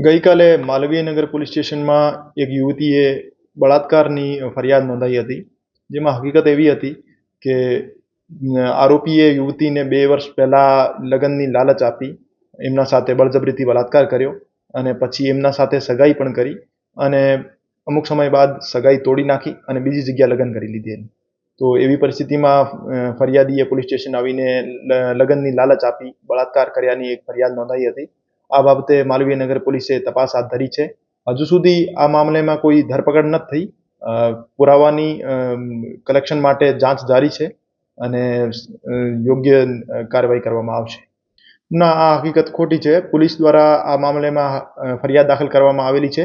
ગઈકાલે માલવીયનગર પોલીસ સ્ટેશનમાં એક યુવતીએ બળાત્કારની ફરિયાદ નોંધાઈ હતી, જેમાં હકીકત એવી હતી કે આરોપીએ યુવતીને 2 વર્ષ પહેલા લગ્નની લાલચ આપી, એમના સાથે બળજબરીથી બળાત્કાર કર્યો અને પછી એમના સાથે સગાઈ પણ કરી અને અમુક સમય બાદ સગાઈ તોડી નાખી અને બીજી જગ્યા લગ્ન કરી લીધેલ. તો એવી પરિસ્થિતિમાં ફરિયાદીએ પોલીસ સ્ટેશન આવીને લગ્નની લાલચ આપી બળાત્કાર કર્યાની એક ફરિયાદ નોંધાઈ હતી. આ બાબતે માલવીયનગર પોલીસે તપાસ હાથ ધરી છે. હજુ સુધી આ મામલામાં કોઈ ધરપકડ નથી થઈ. પુરાવાની કલેક્શન માટે જાંચ જારી છે અને યોગ્ય કાર્યવાહી કરવામાં આવશે. ના, આ હકીકત ખોટી છે. પોલીસ દ્વારા આ મામલામાં ફરિયાદ દાખલ કરવામાં આવેલી છે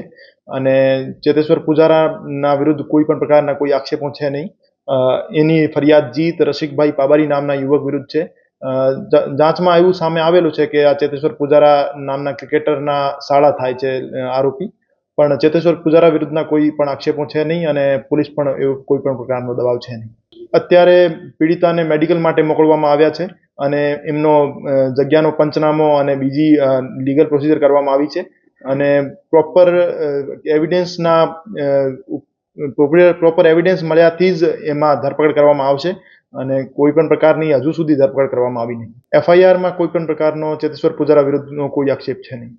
અને ચેતેશ્વર પૂજારાના વિરુદ્ધ કોઈ પણ પ્રકારના કોઈ આક્ષેપો છે નહીં. એની ફરિયાદ જીત રસિકભાઈ પાબારી નામના યુવક વિરુદ્ધ છે. જાંચમાં એવું સામે આવેલું છે કે આ ચેતેશ્વર પૂજારા નામના ક્રિકેટરના સાળા થાય છે આરોપી, પણ ચેતેશ્વર પૂજારા વિરુદ્ધના કોઈ પણ આક્ષેપો છે નહીં અને પોલીસ પણ એવો કોઈ પણ પ્રકારનો દબાવ છે નહીં. અત્યારે પીડિતાને મેડિકલ માટે મોકલવામાં આવ્યા છે અને એમનો જગ્યાનો પંચનામો અને બીજી લીગલ પ્રોસિજર કરવામાં આવી છે અને પ્રોપર એવિડન્સ મળ્યાથી જ એમાં ધરપકડ કરવામાં આવશે અને કોઈ પણ પ્રકારની હજુ સુધી ધરપકડ કરવામાં આવી નહીં. FIRમાં કોઈ પણ પ્રકારનો ચેતેશ્વર પૂજારા વિરુદ્ધનો કોઈ આક્ષેપ છે નહીં.